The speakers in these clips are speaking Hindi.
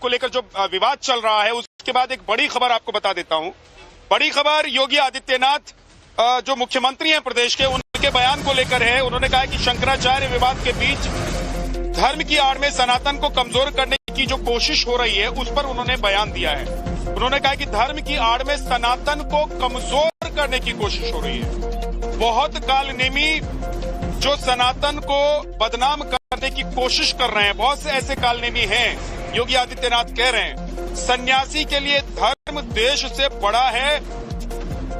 को लेकर जो विवाद चल रहा है, उसके बाद एक बड़ी खबर आपको बता देता हूं। बड़ी खबर योगी आदित्यनाथ जो मुख्यमंत्री हैं प्रदेश के, उनके बयान को लेकर है। उन्होंने कहा कि शंकराचार्य विवाद के बीच धर्म की आड़ में सनातन को कमजोर करने की जो कोशिश हो रही है, उस पर उन्होंने बयान दिया है। उन्होंने कहा कि धर्म की आड़ में सनातन को कमजोर करने की कोशिश हो रही है। बहुत कालनेमी जो सनातन को बदनाम करने की कोशिश कर रहे हैं, बहुत से ऐसे कालनेमी हैं। योगी आदित्यनाथ कह रहे हैं सन्यासी के लिए धर्म देश से बड़ा है,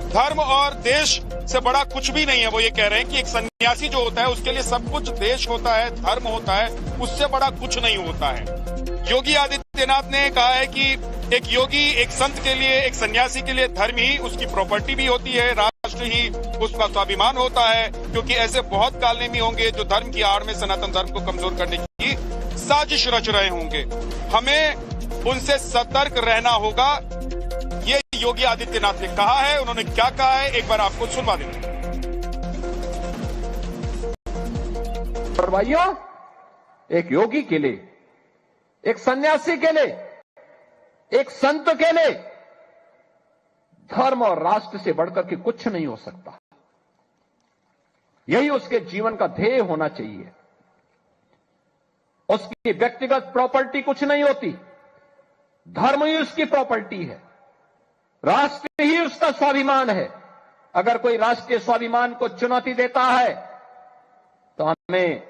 धर्म और देश से बड़ा कुछ भी नहीं है। वो ये कह रहे हैं कि एक सन्यासी जो होता है उसके लिए सब कुछ देश होता है, धर्म होता है, उससे बड़ा कुछ नहीं होता है। योगी आदित्यनाथ ने कहा है कि एक योगी, एक संत के लिए, एक सन्यासी के लिए धर्म ही उसकी प्रॉपर्टी भी होती है, राष्ट्र ही उसका स्वाभिमान होता है, क्योंकि ऐसे बहुत कालनेमी होंगे जो धर्म की आड़ में सनातन धर्म को कमजोर करने की साजिश रच रहे होंगे। हमें उनसे सतर्क रहना होगा, ये योगी आदित्यनाथ ने कहा है। उन्होंने क्या कहा है, एक बार आपको सुनवा देते हैं। भाइयों, एक योगी के लिए, एक सन्यासी के लिए, एक संत के लिए धर्म और राष्ट्र से बढ़कर के कुछ नहीं हो सकता। यही उसके जीवन का ध्येय होना चाहिए। उसकी व्यक्तिगत प्रॉपर्टी कुछ नहीं होती, धर्म ही उसकी प्रॉपर्टी है, राष्ट्र ही उसका स्वाभिमान है। अगर कोई राष्ट्रीय स्वाभिमान को चुनौती देता है तो हमें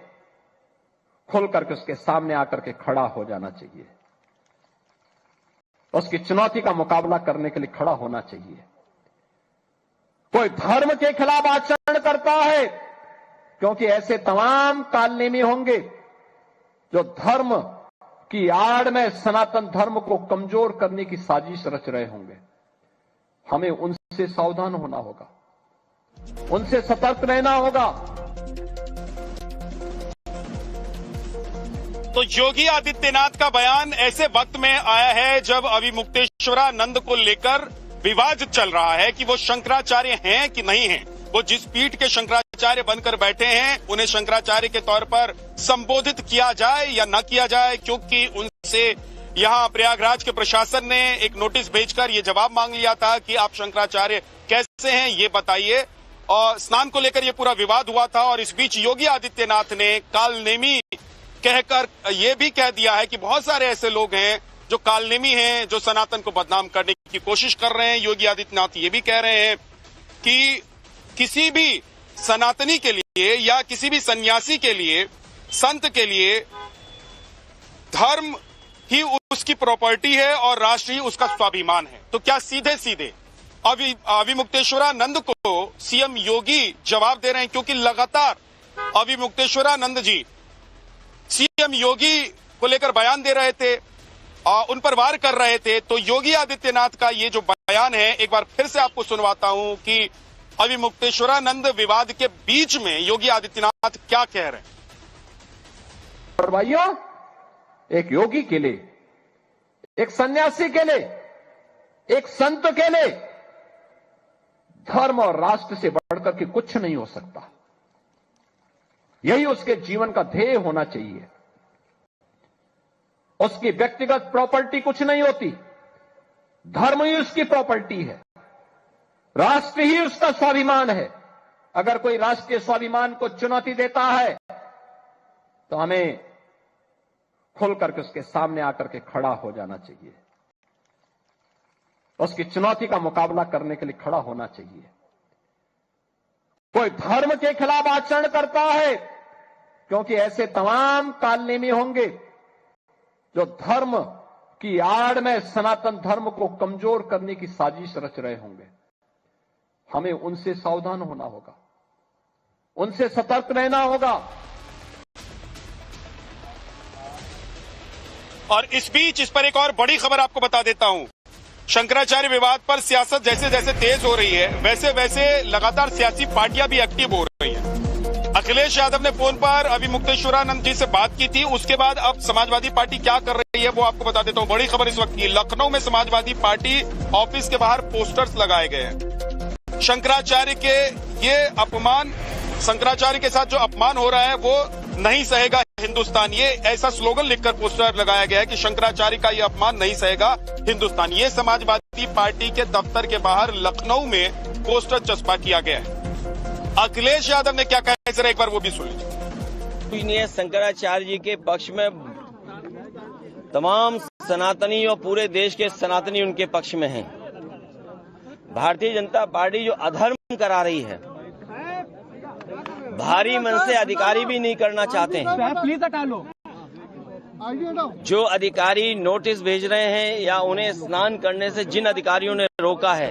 खुल करके उसके सामने आकर के खड़ा हो जाना चाहिए, उसकी चुनौती का मुकाबला करने के लिए खड़ा होना चाहिए। कोई धर्म के खिलाफ आचरण करता है, क्योंकि ऐसे तमाम कालनेमी होंगे जो धर्म की आड़ में सनातन धर्म को कमजोर करने की साजिश रच रहे होंगे। हमें उनसे सावधान होना होगा, उनसे सतर्क रहना होगा। तो योगी आदित्यनाथ का बयान ऐसे वक्त में आया है जब अविमुक्तेश्वरानंद को लेकर विवाद चल रहा है कि वो शंकराचार्य हैं कि नहीं हैं। वो जिस पीठ के शंकराचार्य बनकर बैठे हैं, उन्हें शंकराचार्य के तौर पर संबोधित किया जाए या न किया जाए, क्योंकि उनसे यहां प्रयागराज के प्रशासन ने एक नोटिस भेजकर ये जवाब मांग लिया था कि आप शंकराचार्य कैसे हैं, ये बताइए। और स्नान को लेकर ये पूरा विवाद हुआ था। और इस बीच योगी आदित्यनाथ ने कालनेमी कहकर ये भी कह दिया है कि बहुत सारे ऐसे लोग हैं जो कालनेमी हैं, जो सनातन को बदनाम करने की कोशिश कर रहे हैं। योगी आदित्यनाथ ये भी कह रहे हैं कि किसी भी सनातनी के लिए या किसी भी सन्यासी के लिए, संत के लिए धर्म ही उसकी प्रॉपर्टी है और राष्ट्र ही उसका स्वाभिमान है। तो क्या सीधे सीधे अविमुक्तेश्वरानंद को सीएम योगी जवाब दे रहे हैं? क्योंकि लगातार अविमुक्तेश्वरानंद जी सीएम योगी को लेकर बयान दे रहे थे, उन पर वार कर रहे थे। तो योगी आदित्यनाथ का ये जो बयान है, एक बार फिर से आपको सुनवाता हूं कि अविमुक्तेश्वरानंद विवाद के बीच में योगी आदित्यनाथ क्या कह रहे हैं। भाइयों, एक योगी के लिए, एक सन्यासी के लिए, एक संत के लिए धर्म और राष्ट्र से बढ़कर के कुछ नहीं हो सकता। यही उसके जीवन का ध्येय होना चाहिए। उसकी व्यक्तिगत प्रॉपर्टी कुछ नहीं होती, धर्म ही उसकी प्रॉपर्टी है, राष्ट्र ही उसका स्वाभिमान है। अगर कोई राष्ट्रीय स्वाभिमान को चुनौती देता है तो हमें खुल करके उसके सामने आकर के खड़ा हो जाना चाहिए, उसकी चुनौती का मुकाबला करने के लिए खड़ा होना चाहिए। कोई धर्म के खिलाफ आचरण करता है, क्योंकि ऐसे तमाम कालनेमी होंगे जो धर्म की आड़ में सनातन धर्म को कमजोर करने की साजिश रच रहे होंगे। हमें उनसे सावधान होना होगा, उनसे सतर्क रहना होगा। और इस बीच इस पर एक और बड़ी खबर आपको बता देता हूं। शंकराचार्य विवाद पर सियासत जैसे जैसे तेज हो रही है, वैसे वैसे लगातार सियासी पार्टियां भी एक्टिव हो रही हैं। अखिलेश यादव ने फोन पर अविमुक्तेश्वरानंद जी से बात की थी। उसके बाद अब समाजवादी पार्टी क्या कर रही है वो आपको बता देता हूं। बड़ी खबर इस वक्त की, लखनऊ में समाजवादी पार्टी ऑफिस के बाहर पोस्टर्स लगाए गए हैं। शंकराचार्य के ये अपमान, शंकराचार्य के साथ जो अपमान हो रहा है वो नहीं सहेगा हिंदुस्तान, ये ऐसा स्लोगन लिखकर पोस्टर लगाया गया है कि शंकराचार्य का ये अपमान नहीं सहेगा हिंदुस्तान। ये समाजवादी पार्टी के दफ्तर के बाहर लखनऊ में पोस्टर चस्पा किया गया है। अखिलेश यादव ने क्या कहा है, जरा एक बार वो भी सुन लीजिए। शंकराचार्य जी के पक्ष में तमाम सनातनी और पूरे देश के सनातनी उनके पक्ष में हैं। भारतीय जनता पार्टी जो अधर्म करा रही है, भारी मन से अधिकारी भी नहीं करना चाहते हैं। प्लीज हटा लो। जो अधिकारी नोटिस भेज रहे हैं या उन्हें स्नान करने से जिन अधिकारियों ने रोका है,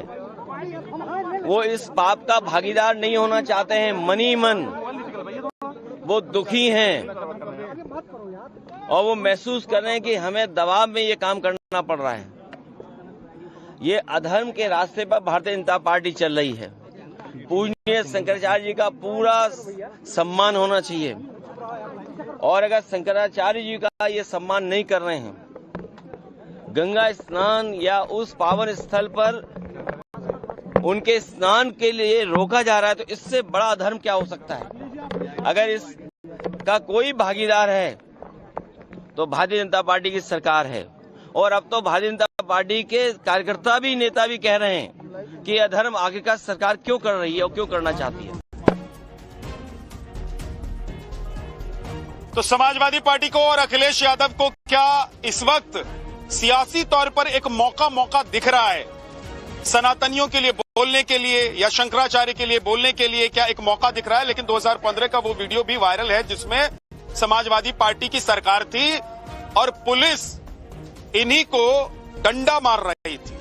वो इस पाप का भागीदार नहीं होना चाहते हैं। मनी मन वो दुखी हैं और वो महसूस कर रहे हैं कि हमें दबाव में ये काम करना पड़ रहा है। ये अधर्म के रास्ते पर भारतीय जनता पार्टी चल रही है। पूज्य शंकराचार्य जी का पूरा सम्मान होना चाहिए और अगर शंकराचार्य जी का ये सम्मान नहीं कर रहे हैं, गंगा स्नान या उस पावन स्थल पर उनके स्नान के लिए रोका जा रहा है, तो इससे बड़ा अधर्म क्या हो सकता है। अगर इसका कोई भागीदार है तो भारतीय जनता पार्टी की सरकार है। और अब तो भारतीय जनता पार्टी के कार्यकर्ता भी, नेता भी कह रहे हैं कि यह अधर्म आखिरकार सरकार क्यों कर रही है और क्यों करना चाहती है। तो समाजवादी पार्टी को और अखिलेश यादव को क्या इस वक्त सियासी तौर पर एक मौका दिख रहा है सनातनियों के लिए बोलने के लिए या शंकराचार्य के लिए बोलने के लिए, क्या एक मौका दिख रहा है? लेकिन 2015 का वो वीडियो भी वायरल है जिसमें समाजवादी पार्टी की सरकार थी और पुलिस इन्हीं को डंडा मार रही थी,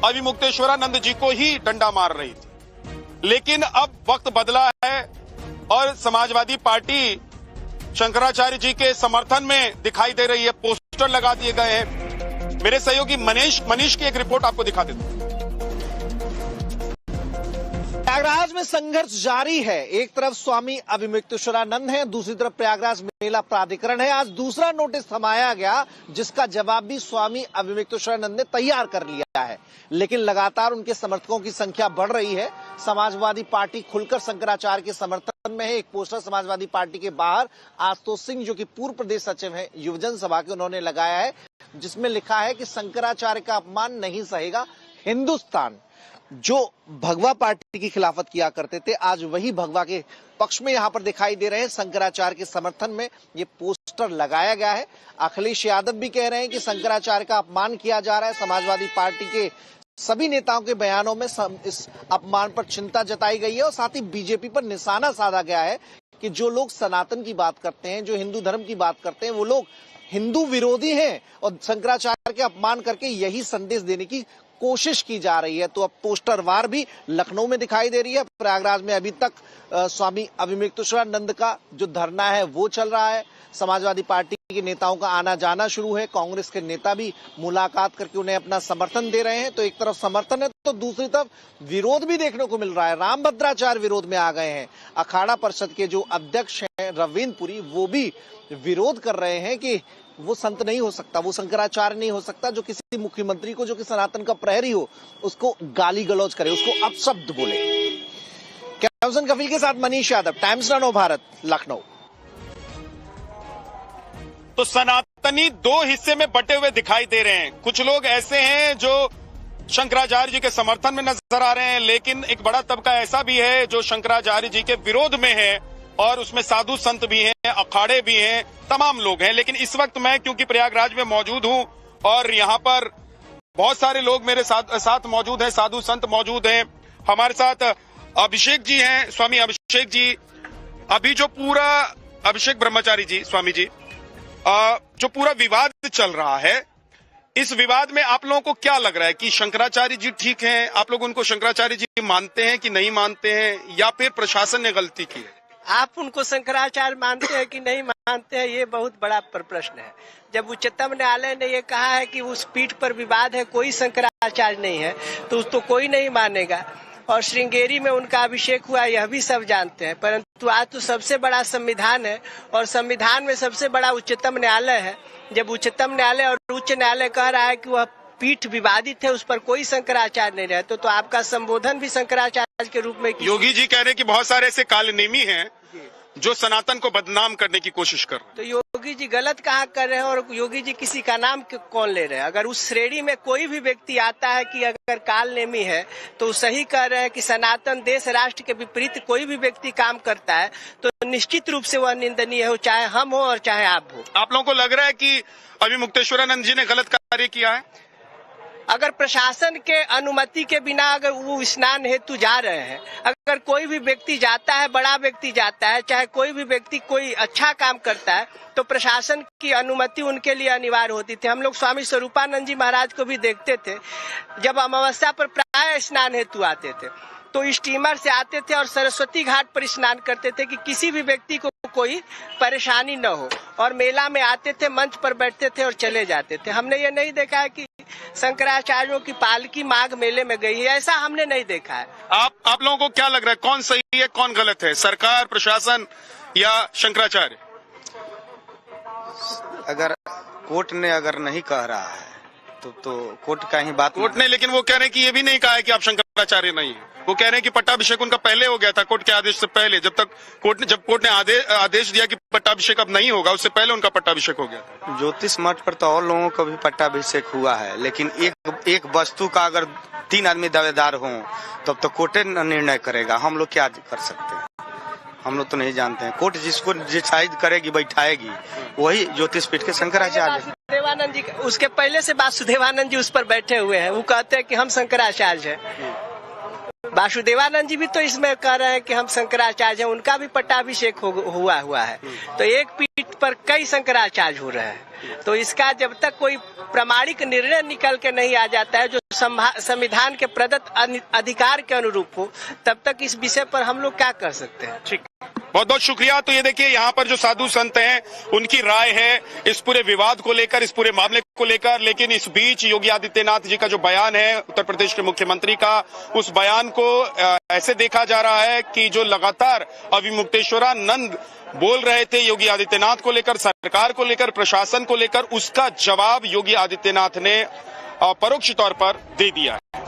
अभिमुक्तेश्वरानंद जी को ही डंडा मार रही थी। लेकिन अब वक्त बदला है और समाजवादी पार्टी शंकराचार्य जी के समर्थन में दिखाई दे रही है, पोस्टर लगा दिए गए हैं। मेरे सहयोगी मनीष की एक रिपोर्ट आपको दिखा देता हूं। प्रयागराज में संघर्ष जारी है। एक तरफ स्वामी अभिमुक्तेश्वरानंद हैं, दूसरी तरफ प्रयागराज मेला प्राधिकरण है। आज दूसरा नोटिस थमाया गया जिसका जवाब भी स्वामी अभिमुक्तेश्वरानंद ने तैयार कर लिया है। लेकिन लगातार उनके समर्थकों की संख्या बढ़ रही है। समाजवादी पार्टी खुलकर शंकराचार्य के समर्थन में है। एक पोस्टर समाजवादी पार्टी के बाहर आशुतोष सिंह, जो कि पूर्व प्रदेश सचिव हैं युवजन सभा के, उन्होंने लगाया है जिसमें लिखा है कि शंकराचार्य का अपमान नहीं सहेगा हिंदुस्तान। जो भगवा पार्टी की खिलाफत किया करते थे, आज वही भगवा के पक्ष में यहां पर दिखाई दे रहे हैं। शंकराचार्य के समर्थन में ये पोस्टर लगाया गया है। अखिलेश यादव भी कह रहे हैं कि शंकराचार्य का अपमान किया जा रहा है। समाजवादी पार्टी के सभी नेताओं के बयानों में इस अपमान पर चिंता जताई गई है और साथ ही बीजेपी पर निशाना साधा गया है कि जो लोग सनातन की बात करते हैं, जो हिंदू धर्म की बात करते हैं, वो लोग हिंदू विरोधी हैं और शंकराचार्य के अपमान करके यही संदेश देने की कोशिश की जा रही है। तो अब पोस्टर वार भी लखनऊ में दिखाई दे रही है। प्रयागराज में अभी तक स्वामी अभिमुक्तेश्वरानंद का जो धरना है वो चल रहा है। समाजवादी पार्टी के नेताओं का आना जाना शुरू है। कांग्रेस के नेता भी मुलाकात करके उन्हें अपना समर्थन दे रहे हैं। तो एक तरफ समर्थन है तो दूसरी तरफ विरोध भी देखने को मिल रहा है। रामभद्राचार्य विरोध में आ गए हैं। अखाड़ा परिषद के जो अध्यक्ष हैं रविंद्रपुरी, वो भी विरोध कर रहे हैं कि वो संत नहीं हो सकता, वो शंकराचार्य नहीं हो सकता जो किसी मुख्यमंत्री को, जो कि सनातन का प्रहरी हो, उसको गाली गलौज करे, उसको अपशब्द बोले। कैमसन कफील के साथ मनीष यादव, टाइम्स नाउ भारत, लखनऊ। तो सनातनी दो हिस्से में बटे हुए दिखाई दे रहे हैं। कुछ लोग ऐसे हैं जो शंकराचार्य जी के समर्थन में नजर आ रहे हैं, लेकिन एक बड़ा तबका ऐसा भी है जो शंकराचार्य जी के विरोध में है और उसमें साधु संत भी हैं, अखाड़े भी हैं, तमाम लोग हैं। लेकिन इस वक्त मैं क्योंकि प्रयागराज में मौजूद हूं और यहां पर बहुत सारे लोग मेरे साथ मौजूद हैं, साधु संत मौजूद हैं। हमारे साथ अभिषेक जी हैं, स्वामी अभिषेक जी। अभी जो पूरा अभिषेक ब्रह्मचारी जी, स्वामी जी, जो पूरा विवाद चल रहा है, इस विवाद में आप लोगों को क्या लग रहा है कि शंकराचार्य जी ठीक हैं? आप लोग उनको शंकराचार्य जी मानते हैं कि नहीं मानते हैं, या फिर प्रशासन ने गलती की है? आप उनको शंकराचार्य मानते हैं कि नहीं मानते हैं, ये बहुत बड़ा प्रश्न है। जब उच्चतम न्यायालय ने ये कहा है कि उस पीठ पर विवाद है, कोई शंकराचार्य नहीं है, तो उसको कोई नहीं मानेगा। और श्रृंगेरी में उनका अभिषेक हुआ, यह भी सब जानते हैं। परंतु आज तो सबसे बड़ा संविधान है और संविधान में सबसे बड़ा उच्चतम न्यायालय है। जब उच्चतम न्यायालय और उच्च न्यायालय कह रहा है कि वह पीठ विवादित है, उस पर कोई शंकराचार्य नहीं रहे, तो आपका संबोधन भी शंकराचार्य के रूप में। योगी जी कह रहे हैं कि बहुत सारे ऐसे कालनेमी हैं जो सनातन को बदनाम करने की कोशिश कर रहे हैं। तो योगी जी गलत कहाँ कर रहे हैं और योगी जी किसी का नाम कौन ले रहे हैं? अगर उस श्रेणी में कोई भी व्यक्ति आता है कि अगर काल नेमी है तो सही कह रहे हैं कि सनातन देश राष्ट्र के विपरीत कोई भी व्यक्ति काम करता है तो निश्चित रूप से वह निंदनीय हो, चाहे हम हो और चाहे आप हो। आप लोगों को लग रहा है कि अभिमुक्तेश्वरानंद जी ने गलत कार्य किया है? अगर प्रशासन के अनुमति के बिना अगर वो स्नान हेतु जा रहे हैं, अगर कोई भी व्यक्ति जाता है, बड़ा व्यक्ति जाता है, चाहे कोई भी व्यक्ति कोई अच्छा काम करता है तो प्रशासन की अनुमति उनके लिए अनिवार्य होती थी। हम लोग स्वामी स्वरूपानंद जी महाराज को भी देखते थे, जब अमावस्या पर प्राय स्नान हेतु आते थे तो स्टीमर से आते थे और सरस्वती घाट पर स्नान करते थे कि किसी भी व्यक्ति को कोई परेशानी न हो, और मेला में आते थे, मंच पर बैठते थे और चले जाते थे। हमने ये नहीं देखा है कि शंकराचार्यों की पालकी माघ मेले में गई है, ऐसा हमने नहीं देखा है। आप लोगों को क्या लग रहा है, कौन सही है कौन गलत है, सरकार, प्रशासन या शंकराचार्य? अगर कोर्ट ने अगर नहीं कह रहा है तो कोर्ट का ही बात। कोर्ट ने, लेकिन वो कह रहे हैं कि ये भी नहीं कहा है कि आप शंकराचार्य नहीं है। वो कह रहे हैं कि पट्टाभिषेक उनका पहले हो गया था, कोर्ट के आदेश से पहले। जब कोर्ट ने आदेश दिया कि पट्टाभिषेक अब नहीं होगा, उससे पहले उनका पट्टाभिषेक हो गया था। ज्योतिष मठ पर तो और लोगों का भी पट्टाभिषेक हुआ है, लेकिन एक वस्तु का अगर 3 आदमी दावेदार हों तब तो कोर्ट निर्णय करेगा। हम लोग क्या कर सकते हैं, हम लोग तो नहीं जानते हैं। कोर्ट जिसको डिसाइड करेगी, बैठाएगी, वही ज्योतिष पीठ के शंकराचार्य। देवानंद जी, उसके पहले से वासुदेवानंद जी उस पर बैठे हुए हैं, वो कहते हैं कि हम शंकराचार्य हैं। वासुदेवानंद जी भी तो इसमें कह रहे हैं कि हम शंकराचार्य हैं, उनका भी पट्टाभिषेक हुआ है। तो एक पीठ पर कई शंकराचार्य हो रहे हैं, तो इसका जब तक कोई प्रामाणिक निर्णय निकल के नहीं आ जाता है जो संविधान के प्रदत्त अधिकार के अनुरूप हो, तब तक इस विषय पर हम लोग क्या कर सकते हैं। ठीक, बहुत बहुत शुक्रिया। तो ये देखिए, यहाँ पर जो साधु संत हैं उनकी राय है इस पूरे विवाद को लेकर, इस पूरे मामले को लेकर। लेकिन इस बीच योगी आदित्यनाथ जी का जो बयान है उत्तर प्रदेश के मुख्यमंत्री का, उस बयान को ऐसे देखा जा रहा है कि जो लगातार अभिमुक्तेश्वरानंद बोल रहे थे योगी आदित्यनाथ को लेकर, सरकार को लेकर, प्रशासन को लेकर, उसका जवाब योगी आदित्यनाथ ने परोक्ष तौर पर दे दिया है।